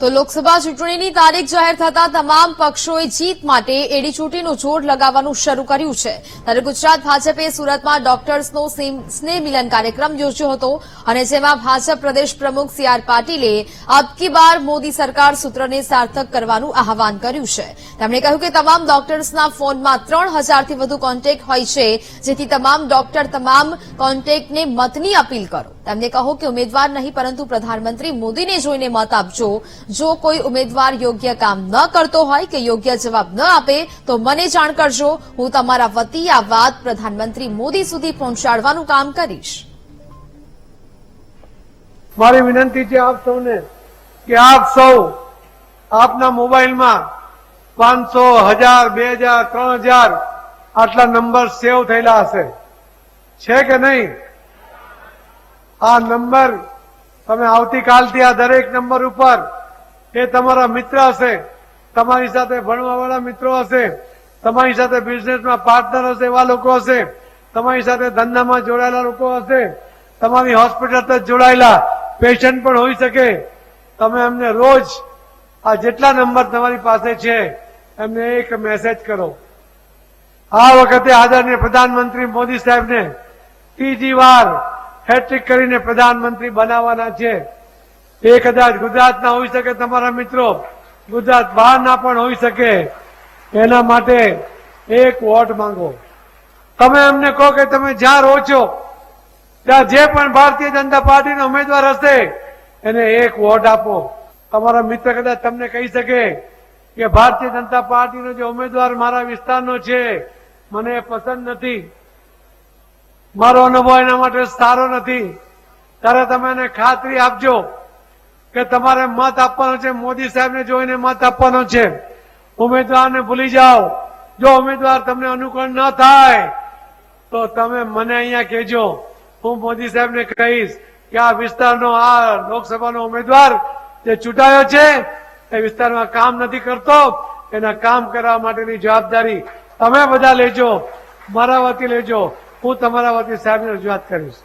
તો લોકસભા ચૂંટણીની તારીખ જાહેર થતા તમામ પક્ષોએ જીત માટે એડીચોટીનું જોર લગાવવાનું શરૂ કર્યું છે। ત્યારે ગુજરાત ભાજપે સુરતમાં ડોક્ટર્સનો સ્નેહ મિલન કાર્યક્રમ યોજ્યો હતો અને જેમાં ભાજપ પ્રદેશ પ્રમુખ સી.આર. પાટીલે અબ કી બાર મોદી સરકાર સૂત્રને સાર્થક કરવાનું આહવાન કર્યું છે। તેમણે કહ્યું કે તમામ ડોક્ટર્સના ફોનમાં 3000થી વધુ કોન્ટેક્ટ હોય છે, જેથી તમામ ડોક્ટર તમામ કોન્ટેક્ટને મતની અપીલ કરો। તેમણે કહ્યું કે ઉમેદવાર નહીં પરંતુ પ્રધાનમંત્રી મોદીને જોઈને મત આપજો। જો કોઈ ઉમેદવાર યોગ્ય કામ ન કરતો હોય કે યોગ્ય જવાબ ન આપે તો મને જાણ કરજો। હું તમારા વતી આ વાત પ્રધાનમંત્રી મોદી સુધી પહોંચાડવાનું કામ કરીશ। મારી વિનંતી છે આપ સૌને કે આપ સૌ આપના મોબાઈલમાં 500, 1000, 2000, 3000 આટલા નંબર સેવ થયેલા હશે, છે કે નહીં? આ નંબર તમે આવતીકાલથી આ દરેક નંબર ઉપર એ તમારા મિત્ર હશે, તમારી સાથે ભણવાવાળા મિત્રો હશે, તમારી સાથે બિઝનેસમાં પાર્ટનર હશે એવા લોકો હશે, તમારી સાથે ધંધામાં જોડાયેલા લોકો હશે, તમારી હોસ્પિટલ સાથે જોડાયેલા પેશન્ટ પણ હોઈ શકે। તમે એમને રોજ આ જેટલા નંબર તમારી પાસે છે એમને એક મેસેજ કરો। આ વખતે આદરણીય પ્રધાનમંત્રી મોદી સાહેબને ત્રીજી વાર હેટ્રિક કરીને પ્રધાનમંત્રી બનાવવાના છે। એ કદાચ ગુજરાતના હોઈ શકે, તમારા મિત્રો ગુજરાત બહારના પણ હોઈ શકે। એના માટે એક વોટ માંગો। તમે એમને કહો કે તમે જ્યાં રહો છો ત્યાં જે પણ ભારતીય જનતા પાર્ટીનો ઉમેદવાર હશે એને એક વોટ આપો। તમારા મિત્ર કદાચ તમને કહી શકે કે ભારતીય જનતા પાર્ટીનો જે ઉમેદવાર મારા વિસ્તારનો છે મને પસંદ નથી, મારો અનુભવ એના માટે સારો નથી, ત્યારે તમે એને ખાતરી આપજો કે તમારે મત આપવાનો છે, મોદી સાહેબને જોઈને મત આપવાનો છે। ઉમેદવારને ભૂલી જાઓ। જો ઉમેદવાર તમને અનુકૂળ ન થાય તો તમે મને અહીંયા કહેજો, હું મોદી સાહેબને કહીશ કે આ વિસ્તારનો આ લોકસભાનો ઉમેદવાર જે ચૂંટાયો છે એ વિસ્તારમાં કામ નથી કરતો, એના કામ કરવા માટેની જવાબદારી તમે બધા લેજો, મારા વતી લેજો। હું તમારા વતી સાહેબને રજૂઆત કરીશ।